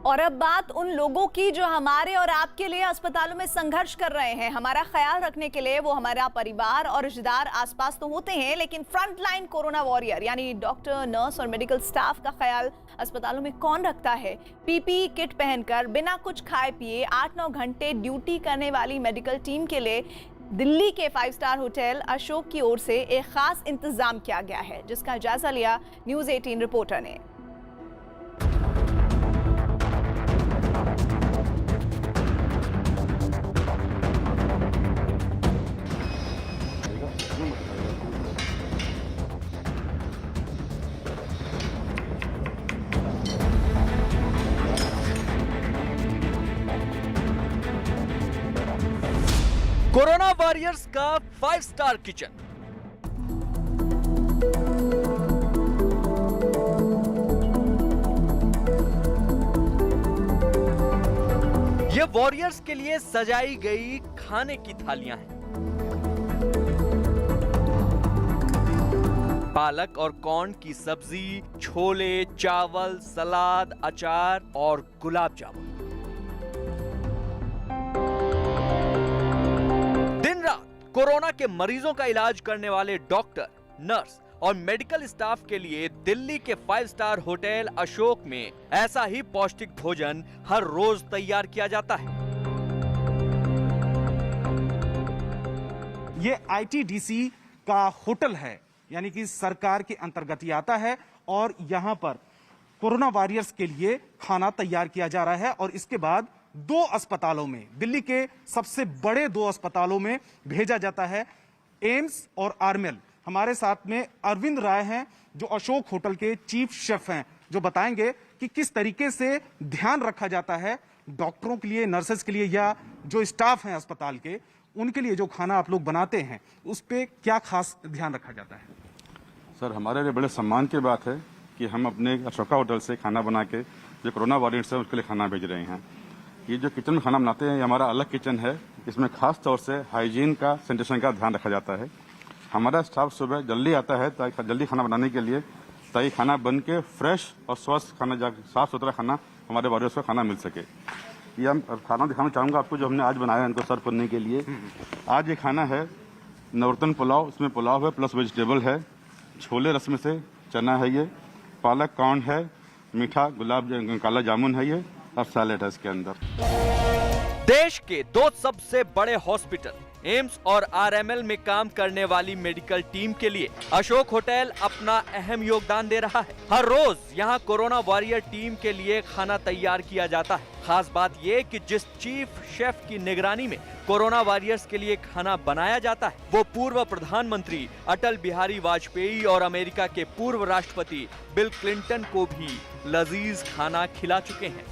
और अब बात उन लोगों की जो हमारे और आपके लिए अस्पतालों में संघर्ष कर रहे हैं। हमारा ख्याल रखने के लिए वो हमारा परिवार और रिश्तेदार आसपास तो होते हैं, लेकिन फ्रंट लाइन कोरोना वॉरियर यानी डॉक्टर, नर्स और मेडिकल स्टाफ का ख्याल अस्पतालों में कौन रखता है? पीपीई किट पहनकर बिना कुछ खाए पिए 8-9 घंटे ड्यूटी करने वाली मेडिकल टीम के लिए दिल्ली के 5 स्टार होटल अशोक की ओर से एक खास इंतजाम किया गया है, जिसका जायजा लिया न्यूज़ 18 रिपोर्टर ने। कोरोना वॉरियर्स का 5 स्टार किचन। ये वॉरियर्स के लिए सजाई गई खाने की थालियां हैं। पालक और कॉर्न की सब्जी, छोले, चावल, सलाद, अचार और गुलाब जामुन। कोरोना के मरीजों का इलाज करने वाले डॉक्टर, नर्स और मेडिकल स्टाफ के लिए दिल्ली के 5 स्टार होटल अशोक में ऐसा ही पौष्टिक भोजन हर रोज तैयार किया जाता है। ये आईटीडीसी का होटल है, यानी कि सरकार के अंतर्गत ही आता है और यहाँ पर कोरोना वॉरियर्स के लिए खाना तैयार किया जा रहा है और इसके बाद 2 अस्पतालों में, दिल्ली के सबसे बड़े 2 अस्पतालों में भेजा जाता है। एम्स और आरएमएल। हमारे साथ में अरविंद राय हैं, जो अशोक होटल के चीफ शेफ हैं, जो बताएंगे कि किस तरीके से ध्यान रखा जाता है डॉक्टरों के लिए, नर्सेस के लिए या जो स्टाफ हैं अस्पताल के, उनके लिए जो खाना आप लोग बनाते हैं उस पर क्या खास ध्यान रखा जाता है? सर, हमारे लिए बड़े सम्मान की बात है कि हम अपने अशोका होटल से खाना बना के जो कोरोना वॉरियर्स है उसके लिए खाना भेज रहे हैं। ये जो किचन में खाना बनाते हैं ये हमारा अलग किचन है। इसमें खास तौर से हाइजीन का, सैनिटेशन का ध्यान रखा जाता है। हमारा स्टाफ सुबह जल्दी आता है ताकि जल्दी खाना बनाने के लिए, ताकि खाना बन के फ्रेश और स्वस्थ खाना, साफ सुथरा खाना हमारे वॉरियर्स को खाना मिल सके। ये हम खाना दिखाना चाहूँगा आपको जो हमने आज बनाया है इनको सर्व करने के लिए। आज ये खाना है नवरत्न पुलाव। इसमें पुलाव है प्लस वेजिटेबल है, छोले रस्म से चना है, ये पालक कॉर्न है, मीठा काला जामुन है, ये और सैलेड है इसके अंदर। देश के 2 सबसे बड़े हॉस्पिटल एम्स और आरएमएल में काम करने वाली मेडिकल टीम के लिए अशोक होटल अपना अहम योगदान दे रहा है। हर रोज यहाँ कोरोना वॉरियर टीम के लिए खाना तैयार किया जाता है। खास बात ये कि जिस चीफ शेफ की निगरानी में कोरोना वॉरियर्स के लिए खाना बनाया जाता है वो पूर्व प्रधानमंत्री अटल बिहारी वाजपेयी और अमेरिका के पूर्व राष्ट्रपति बिल क्लिंटन को भी लजीज खाना खिला चुके हैं।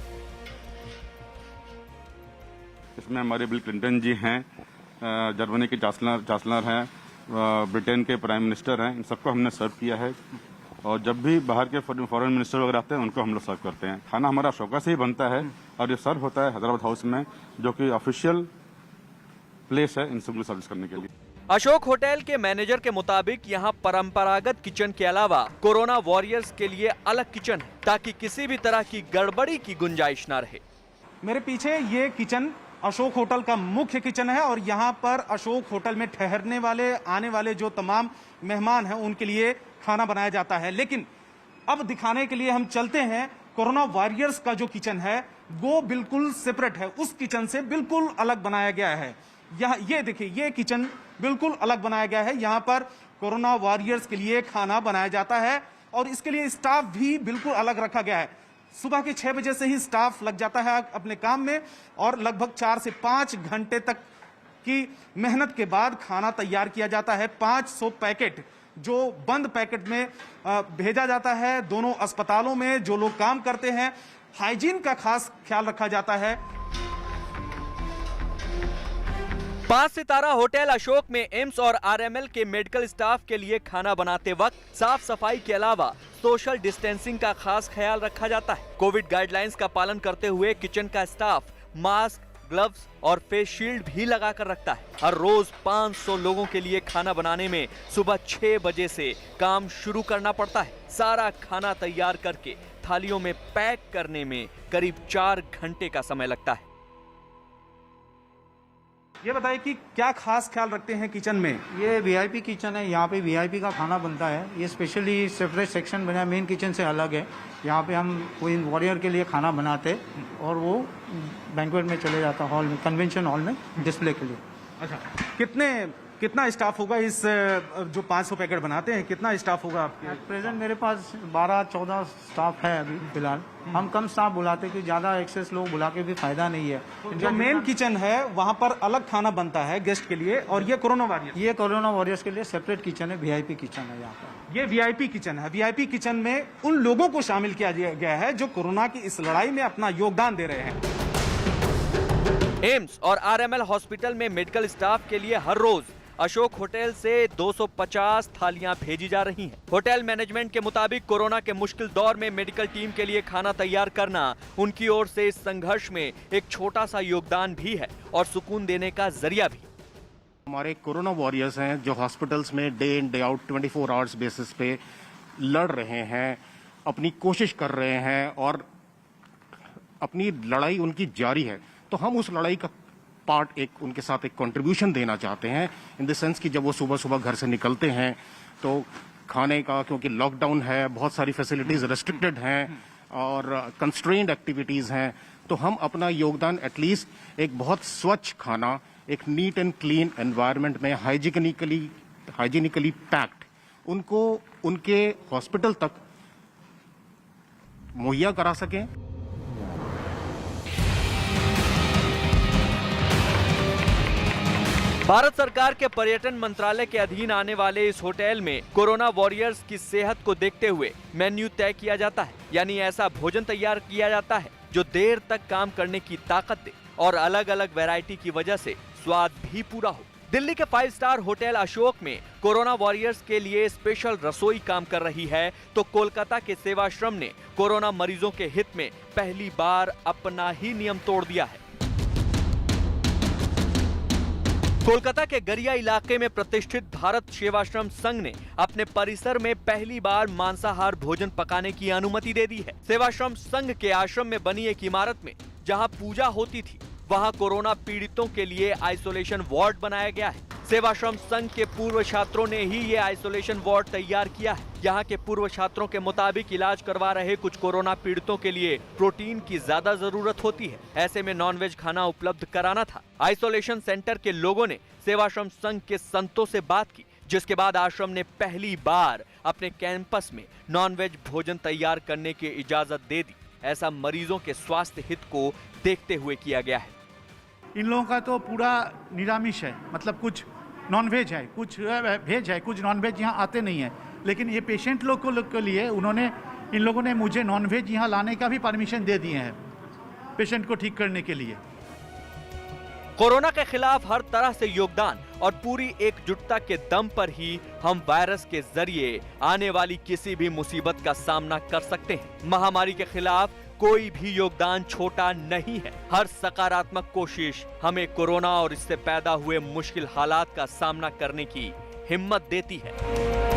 इसमें हमारे बिल क्लिंटन जी हैं, जर्मनी के चांसलर हैं, ब्रिटेन के प्राइम मिनिस्टर हैं, इन सबको हमने सर्व किया है। और जब भी बाहर के फॉरेन मिनिस्टर वगैरह आते हैं उनको हम लोग सर्व करते हैं। खाना हमारा अशोका से ही बनता है और ये सर्व होता है हैदराबाद हाउस में, जो कि ऑफिशियल प्लेस है इन सबको सर्विस करने के लिए। अशोक होटल के मैनेजर के मुताबिक यहाँ परंपरागत किचन के अलावा कोरोना वॉरियर्स के लिए अलग किचन है, ताकि किसी भी तरह की गड़बड़ी की गुंजाइश न रहे। मेरे पीछे ये किचन अशोक होटल का मुख्य किचन है और यहाँ पर अशोक होटल में ठहरने वाले, आने वाले जो तमाम मेहमान हैं उनके लिए खाना बनाया जाता है। लेकिन अब दिखाने के लिए हम चलते हैं, कोरोना वॉरियर्स का जो किचन है वो बिल्कुल सेपरेट है, उस किचन से बिल्कुल अलग बनाया गया है। यहाँ ये देखिए, ये किचन बिल्कुल अलग बनाया गया है। यहाँ पर कोरोना वॉरियर्स के लिए खाना बनाया जाता है और इसके लिए स्टाफ भी बिल्कुल अलग रखा गया है। सुबह के 6 बजे से ही स्टाफ लग जाता है अपने काम में और लगभग 4 से 5 घंटे तक की मेहनत के बाद खाना तैयार किया जाता है। 500 पैकेट जो बंद पैकेट में भेजा जाता है दोनों अस्पतालों में। जो लोग काम करते हैं, हाइजीन का खास ख्याल रखा जाता है। 5 सितारा होटल अशोक में एम्स और आरएमएल के मेडिकल स्टाफ के लिए खाना बनाते वक्त साफ सफाई के अलावा सोशल डिस्टेंसिंग का खास ख्याल रखा जाता है। कोविड गाइडलाइंस का पालन करते हुए किचन का स्टाफ मास्क, ग्लव्स और फेस शील्ड भी लगा कर रखता है। हर रोज 500 लोगों के लिए खाना बनाने में सुबह 6 बजे से काम शुरू करना पड़ता है। सारा खाना तैयार करके थालियों में पैक करने में करीब 4 घंटे का समय लगता है। ये बताइए कि क्या खास ख्याल रखते हैं किचन में? ये वीआईपी किचन है, यहाँ पे वीआईपी का खाना बनता है। ये स्पेशली सेपरेट सेक्शन बना है, मेन किचन से अलग है। यहाँ पे हम कोई वॉरियर के लिए खाना बनाते और वो बैंक्वेट में चले जाता हॉल में, कन्वेंशन हॉल में डिस्प्ले के लिए। अच्छा, कितना स्टाफ होगा इस जो 500 पैकेट बनाते हैं, कितना स्टाफ होगा आपके? प्रेजेंट मेरे पास 12-14 स्टाफ है अभी फिलहाल। हम कम स्टाफ बुलाते कि ज़्यादा एक्सेस लोग बुला के भी फायदा नहीं है। जो मेन किचन है वहाँ पर अलग खाना बनता है गेस्ट के लिए, और ये कोरोना वॉरियर, ये कोरोना वॉरियर्स के लिए सेपरेट किचन है, वीआईपी किचन है यहाँ पर। ये वीआईपी किचन है। वीआईपी किचन में उन लोगों को शामिल किया गया है जो कोरोना की इस लड़ाई में अपना योगदान दे रहे हैं। एम्स और आरएमएल हॉस्पिटल में मेडिकल स्टाफ के लिए हर रोज अशोक होटल से 250 थालियां भेजी जा रही हैं। होटल मैनेजमेंट के मुताबिक कोरोना के मुश्किल दौर में मेडिकल टीम के लिए खाना तैयार करना उनकी ओर से इस संघर्ष में एक छोटा सा योगदान भी है और सुकून देने का जरिया भी। हमारे कोरोना वॉरियर्स हैं जो हॉस्पिटल्स में day in day out 24 hours basis पे लड़ रहे हैं, अपनी कोशिश कर रहे हैं और अपनी लड़ाई उनकी जारी है। तो हम उस लड़ाई का पार्ट एक उनके साथ एक कंट्रीब्यूशन देना चाहते हैं, इन द सेंस कि जब वो सुबह सुबह घर से निकलते हैं तो खाने का, क्योंकि लॉकडाउन है, बहुत सारी फैसिलिटीज रेस्ट्रिक्टेड हैं और कंस्ट्रेन्ड एक्टिविटीज हैं, तो हम अपना योगदान एटलीस्ट एक बहुत स्वच्छ खाना, एक नीट एंड क्लीन एनवायरनमेंट में हाइजीनिकली पैक्ड उनको उनके हॉस्पिटल तक मुहैया करा सकें। भारत सरकार के पर्यटन मंत्रालय के अधीन आने वाले इस होटल में कोरोना वॉरियर्स की सेहत को देखते हुए मेन्यू तय किया जाता है, यानी ऐसा भोजन तैयार किया जाता है जो देर तक काम करने की ताकत दे और अलग अलग वैरायटी की वजह से स्वाद भी पूरा हो। दिल्ली के 5 स्टार होटल अशोक में कोरोना वॉरियर्स के लिए स्पेशल रसोई काम कर रही है, तो कोलकाता के सेवाश्रम ने कोरोना मरीजों के हित में पहली बार अपना ही नियम तोड़ दिया है। कोलकाता के गरिया इलाके में प्रतिष्ठित भारत सेवाश्रम संघ ने अपने परिसर में पहली बार मांसाहार भोजन पकाने की अनुमति दे दी है। सेवाश्रम संघ के आश्रम में बनी एक इमारत में जहां पूजा होती थी, वहां कोरोना पीड़ितों के लिए आइसोलेशन वार्ड बनाया गया है। सेवाश्रम संघ के पूर्व छात्रों ने ही ये आइसोलेशन वार्ड तैयार किया है। यहाँ के पूर्व छात्रों के मुताबिक इलाज करवा रहे कुछ कोरोना पीड़ितों के लिए प्रोटीन की ज्यादा जरूरत होती है, ऐसे में नॉनवेज खाना उपलब्ध कराना था। आइसोलेशन सेंटर के लोगों ने सेवाश्रम संघ के संतों से बात की, जिसके बाद आश्रम ने पहली बार अपने कैंपस में नॉनवेज भोजन तैयार करने की इजाजत दे दी। ऐसा मरीजों के स्वास्थ्य हित को देखते हुए किया गया है। इन लोगों का तो पूरा निरामिष है, मतलब कुछ नॉनवेज है, कुछ वेज है, कुछ नॉनवेज यहाँ आते नहीं है। लेकिन ये पेशेंट लोग के लिए इन लोगों ने मुझे नॉनवेज यहाँ लाने का भी परमिशन दे दिए हैं, पेशेंट को ठीक करने के लिए। कोरोना के खिलाफ हर तरह से योगदान और पूरी एकजुटता के दम पर ही हम वायरस के जरिए आने वाली किसी भी मुसीबत का सामना कर सकते हैं। महामारी के खिलाफ कोई भी योगदान छोटा नहीं है। हर सकारात्मक कोशिश हमें कोरोना और इससे पैदा हुए मुश्किल हालात का सामना करने की हिम्मत देती है।